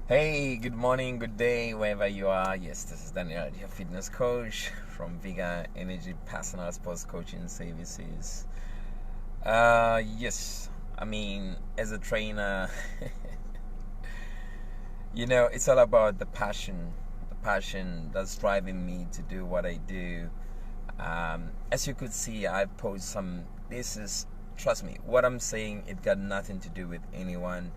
Hey, good morning, good day, wherever you are. Yes, this is Daniel, your fitness coach from Vigor Energy Personal Sports Coaching Services. Yes, I mean, as a trainer, it's all about the passion that's driving me to do what I do. As you could see, I posed some. Trust me, what I'm saying, it got nothing to do with anyone,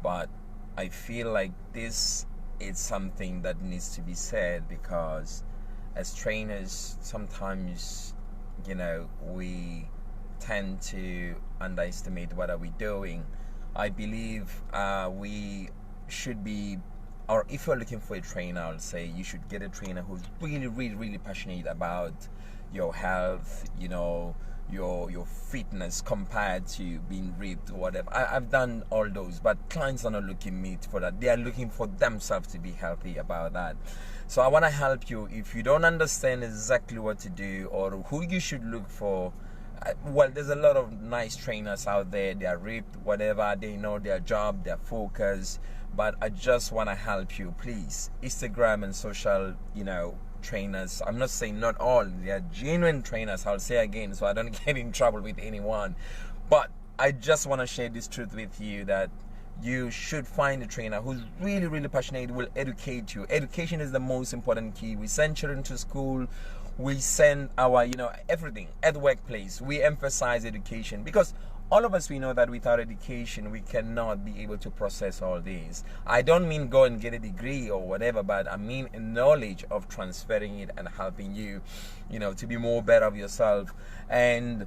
but I feel like this is something that needs to be said because as trainers, sometimes, we tend to underestimate what are we doing. I believe we should be, or if you're looking for a trainer, I'll say you should get a trainer who's really, really, really passionate about your health, your fitness compared to being ripped or whatever. I've done all those, but clients are not looking me for that. They are looking for themselves to be healthy about that. So I want to help you. If you don't understand exactly what to do or who you should look for, well, there's a lot of nice trainers out there. They are ripped, whatever. They know their job, their focus. But I just want to help you, please. Instagram and social, trainers. I'm not saying not all. They are genuine trainers. I'll say again, so I don't get in trouble with anyone. But I just want to share this truth with you that you should find a trainer who's really, really passionate, will educate you. Education is the most important key. We send children to school. We send our, everything at the workplace. We emphasize education because all of us, we know that without education, we cannot be able to process all these. I don't mean go and get a degree or whatever, but I mean a knowledge of transferring it and helping you, to be more better of yourself. And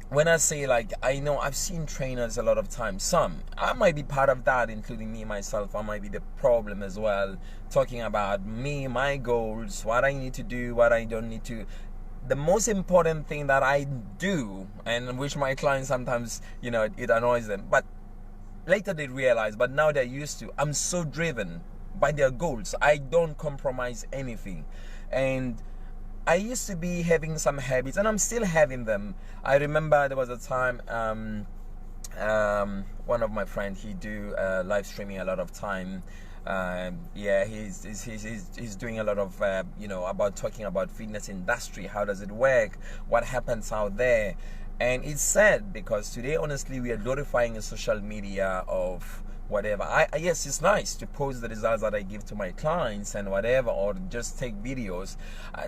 when I say, I know I've seen trainers a lot of times. I might be part of that, including me, myself. I might be the problem as well, talking about me, my goals, what I need to do, what I don't need to. The most important thing that I do, and which my clients sometimes, it annoys them, but later they realize, but now they're used to, I'm so driven by their goals. I don't compromise anything. And I used to be having some habits, and I'm still having them. I remember there was a time, one of my friends, he do live streaming a lot of time. He's doing a lot of about talking about fitness industry. How does it work? What happens out there? And it's sad because today, honestly, we are glorifying a social media of whatever. Yes, it's nice to post the results that I give to my clients and whatever, or just take videos.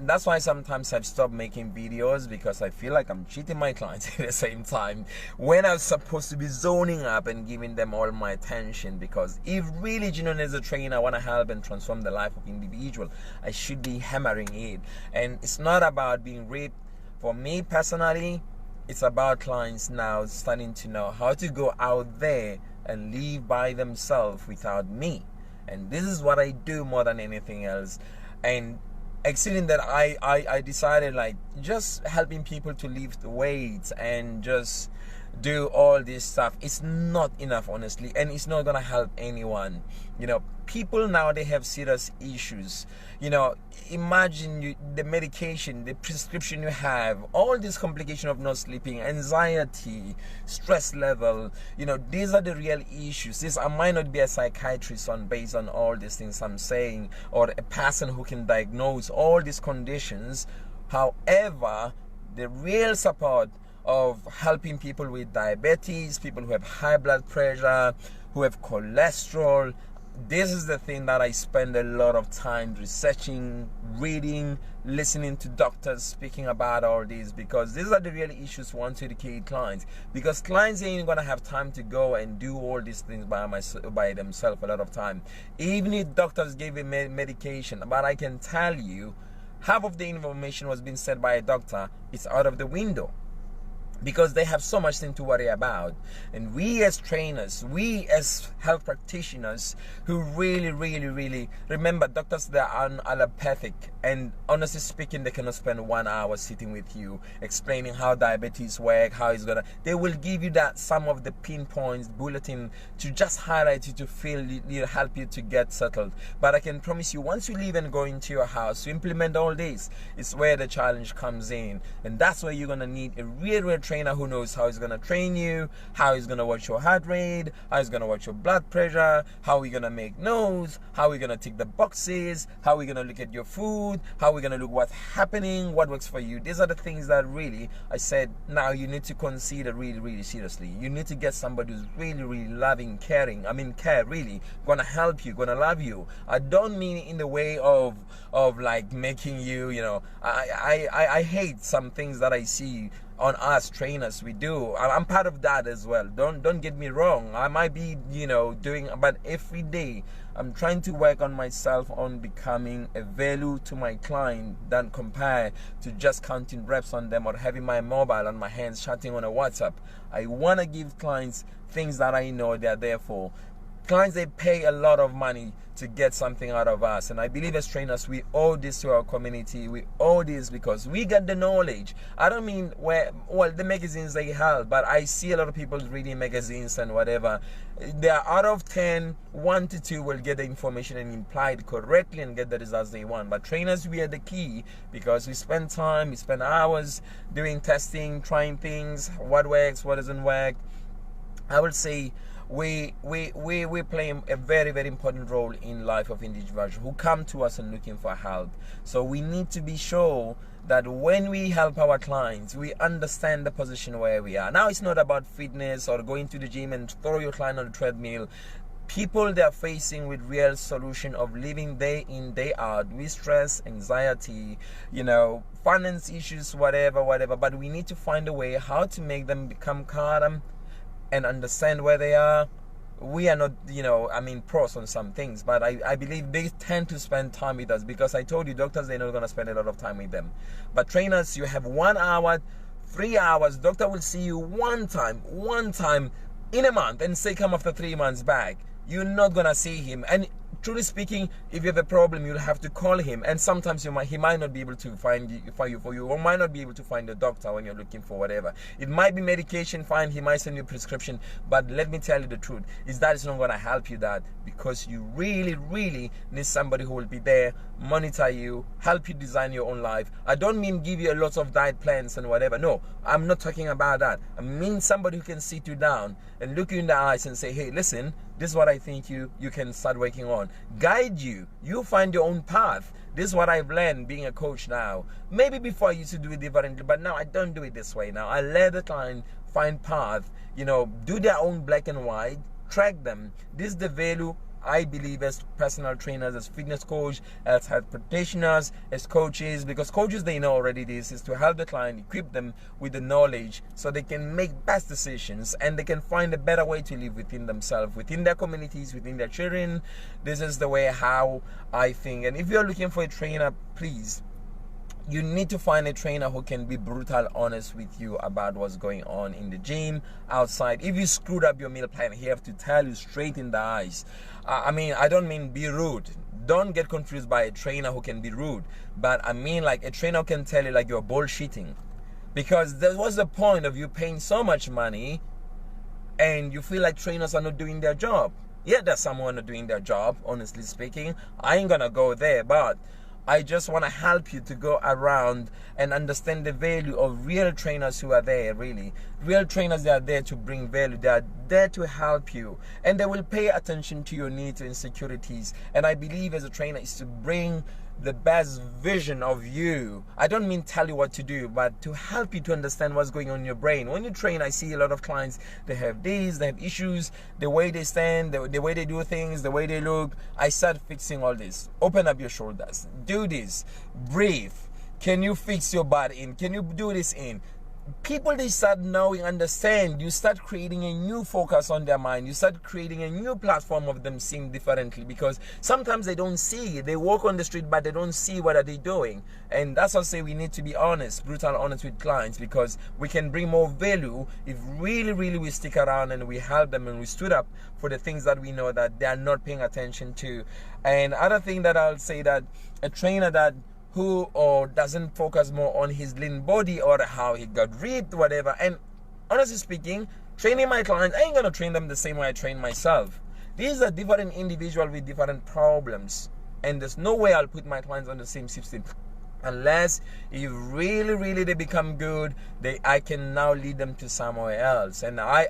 That's why sometimes I've stopped making videos, because I feel like I'm cheating my clients at the same time when I'm supposed to be zoning up and giving them all my attention. Because if really genuine as a trainer, I want to help and transform the life of individual, I should be hammering it. And it's not about being ripped. For me personally, it's about clients now starting to know how to go out there and live by themselves without me. And this is what I do more than anything else. And exceeding that, I decided, just helping people to lift weights and just do all this stuff, it's not enough, honestly, and it's not gonna help anyone. People now, they have serious issues. Imagine the medication, the prescription you have, all this complication of not sleeping, anxiety, stress level. These are the real issues. I might not be a psychiatrist based on all these things I'm saying, or a person who can diagnose all these conditions. However, the real support of helping people with diabetes, people who have high blood pressure, who have cholesterol, this is the thing that I spend a lot of time researching, reading, listening to doctors speaking about all these, because these are the real issues we want to educate clients. Because clients ain't gonna have time to go and do all these things by themselves a lot of time. Even if doctors gave a medication, but I can tell you, half of the information was being said by a doctor, it's out of the window, because they have so much thing to worry about. And we as trainers, we as health practitioners, who really, really, really, remember, doctors, they are allopathic, and honestly speaking, they cannot spend 1 hour sitting with you explaining how diabetes work, how it's gonna. They will give you that some of the pinpoints bulletin to just highlight you, to feel help you to get settled. But I can promise you, once you leave and go into your house to implement all this, it's where the challenge comes in. And that's where you're gonna need a real trainer who knows how he's gonna train you, how he's gonna watch your heart rate, how he's gonna watch your blood pressure, how we're gonna make notes, how we're gonna tick the boxes, how we're gonna look at your food, how we're gonna look what's happening, what works for you. These are the things that really I said now you need to consider really seriously. You need to get somebody who's really loving, caring. I mean care really, gonna help you, gonna love you. I don't mean in the way of like making you, you know, I hate some things that I see on us trainers we do. I'm part of that as well. Don't get me wrong. I might be, you know, doing, but every day I'm trying to work on myself on becoming a value to my client than compare to just counting reps on them or having my mobile on my hands chatting on a WhatsApp. I want to give clients things that I know they're there for. Clients, they pay a lot of money to get something out of us, and I believe as trainers we owe this to our community. We owe this because we get the knowledge. I don't mean the magazines they help, but I see a lot of people reading magazines and whatever. They are out of 10, 1 to 2 will get the information and implied correctly and get the results they want. But trainers, we are the key because we spend time, we spend hours doing testing, trying things, what works, what doesn't work. I would say we play a very important role in life of individuals who come to us and looking for help. So we need to be sure that when we help our clients, we understand the position where we are. Now it's not about fitness or going to the gym and throw your client on the treadmill. People, they are facing with real solution of living day in, day out with stress, anxiety, you know, finance issues, whatever, but we need to find a way how to make them become calm and understand where they are. We are not, you know, I mean, pros on some things, but I believe they tend to spend time with us because I told you, doctors, they're not going to spend a lot of time with them. But trainers, you have 1 hour, 3 hours, doctor will see you one time in a month and say come after 3 months back. You're not going to see him. And truly speaking, if you have a problem, you'll have to call him, and sometimes he might not be able to find you, or might not be able to find a doctor when you're looking for whatever. It might be medication, fine, he might send you a prescription, but let me tell you the truth, is that it's not going to help you that, because you really need somebody who will be there, monitor you, help you design your own life. I don't mean give you a lot of diet plans and whatever. No, I'm not talking about that. I mean somebody who can sit you down and look you in the eyes and say, hey, listen, this is what I think you can start working on. Guide you. You find your own path. This is what I've learned being a coach now. Maybe before I used to do it differently, but now I don't do it this way now. I let the client find path, you know, do their own black and white, track them. This is the value I believe as personal trainers, as fitness coach, as health practitioners, as coaches, because coaches, they know already this is to help the client, equip them with the knowledge so they can make best decisions and they can find a better way to live within themselves, within their communities, within their children. This is the way how I think. And if you're looking for a trainer, please, you need to find a trainer who can be brutal honest with you about what's going on in the gym, outside. If you screwed up your meal plan, he have to tell you straight in the eyes. I mean, I don't mean be rude. Don't get confused by a trainer who can be rude. But I mean like a trainer can tell you like you're bullshitting. Because there was the point of you paying so much money and you feel like trainers are not doing their job. Yeah, there's someone not doing their job, honestly speaking. I ain't gonna go there, but I just want to help you to go around and understand the value of real trainers who are there, really. Real trainers, they are there to bring value. They are there to help you. And they will pay attention to your needs and insecurities. And I believe as a trainer is to bring the best vision of you. I don't mean tell you what to do, but to help you to understand what's going on in your brain. When you train, I see a lot of clients, they have these, they have issues, the way they stand, the way they do things, the way they look. I start fixing all this. Open up your shoulders. Do this. Breathe. Can you fix your butt in? Can you do this in? People, they start knowing, understand. You start creating a new focus on their mind. You start creating a new platform of them seeing differently, because sometimes they don't see. They walk on the street, but they don't see what are they doing. And that's why I say we need to be honest, brutal honest with clients, because we can bring more value if really we stick around and we help them and we stood up for the things that we know that they are not paying attention to. And other thing that I'll say, that a trainer that who or doesn't focus more on his lean body or how he got ripped, whatever. And honestly speaking, training my clients, I ain't gonna train them the same way I train myself. These are different individuals with different problems, and there's no way I'll put my clients on the same system Unless if really they become good, I can now lead them to somewhere else. And I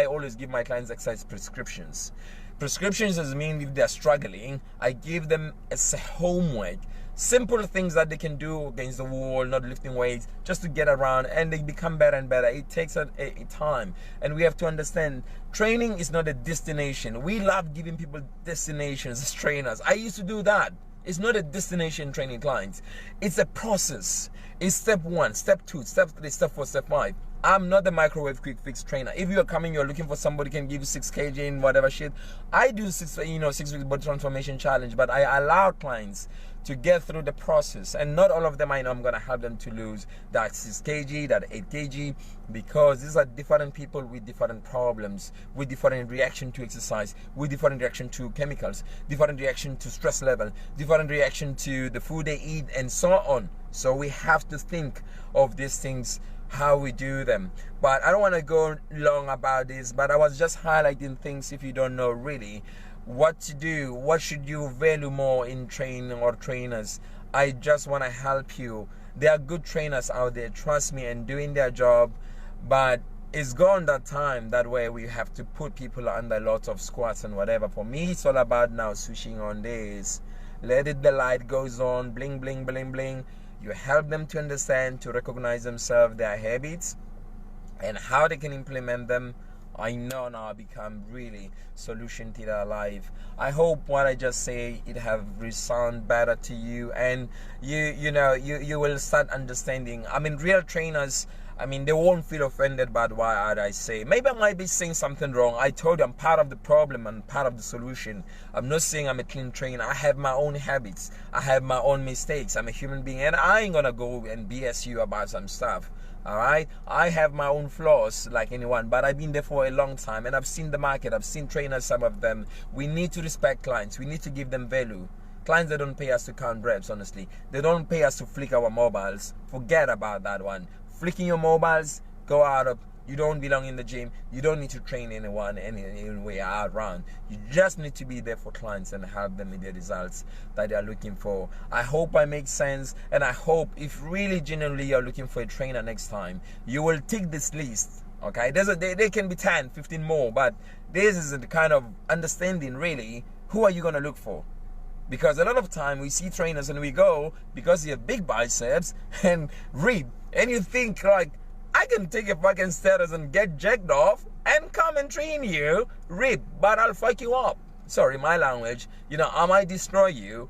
always give my clients exercise prescriptions. Prescriptions doesn't mean if they're struggling, I give them as a homework. Simple things that they can do against the wall, not lifting weights, just to get around, and they become better and better. It takes a time, and we have to understand training is not a destination. We love giving people destinations as trainers. I used to do that. It's not a destination training clients. It's a process. It's step 1, step 2, step 3, step 4, step 5. I'm not the microwave quick fix trainer. If you're coming, you're looking for somebody who can give you 6 kg in whatever shit. I do 6 weeks body transformation challenge, but I allow clients to get through the process. And not all of them I know I'm going to help them to lose that 6 kg, that 8 kg, because these are different people with different problems, with different reaction to exercise, with different reaction to chemicals, different reaction to stress level, different reaction to the food they eat, and so on. So we have to think of these things, how we do them. But I don't want to go long about this, but I was just highlighting things if you don't know really what to do, what should you value more in training or trainers. I just want to help you. There are good trainers out there, trust me, and doing their job, but it's gone that time that way we have to put people under lots of squats and whatever. For me, it's all about now switching on this. Let it, the light goes on, bling bling bling bling. You help them to understand, to recognize themselves, their habits, and how they can implement them. I know now become really solution to their life. I hope what I just say it have resound better to you, and you will start understanding. I mean, real trainers, I mean, they won't feel offended by what I say. Maybe I might be saying something wrong. I told you I'm part of the problem and part of the solution. I'm not saying I'm a clean trainer. I have my own habits. I have my own mistakes. I'm a human being, and I ain't gonna go and BS you about some stuff. All right, I have my own flaws like anyone, but I've been there for a long time, and I've seen the market. I've seen trainers, some of them. We need to respect clients. We need to give them value. Clients, they don't pay us to count reps, honestly. They don't pay us to flick our mobiles. Forget about that one. Flicking your mobiles, go out of. You don't belong in the gym. You don't need to train anyone anywhere around. You just need to be there for clients and help them with the results that they are looking for. I hope I make sense, and I hope if really genuinely you're looking for a trainer next time, you will take this list. Okay, there can be 10, 15 more, but this is the kind of understanding really. Who are you going to look for? Because a lot of time we see trainers and we go because you have big biceps and rib, and you think like, I can take a fucking status and get jacked off and come and train you, rib, but I'll fuck you up. Sorry, my language. I might destroy you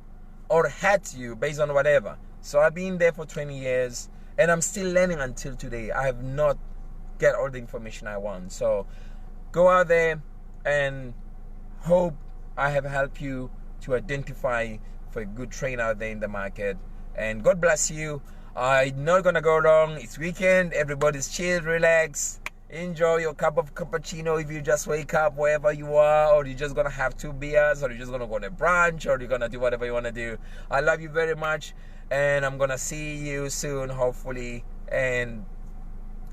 or hurt you based on whatever. So I've been there for 20 years and I'm still learning until today. I have not get all the information I want. So go out there and hope I have helped you to identify for a good trainer out there in the market. And God bless you. I'm not gonna go long. It's weekend. Everybody's chill, relax, enjoy your cup of cappuccino if you just wake up wherever you are, or you're just gonna have 2 beers, or you're just gonna go to brunch, or you're gonna do whatever you wanna do. I love you very much, and I'm gonna see you soon, hopefully. And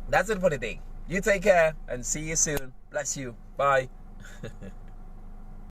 that's it for today. You take care and see you soon. Bless you. Bye.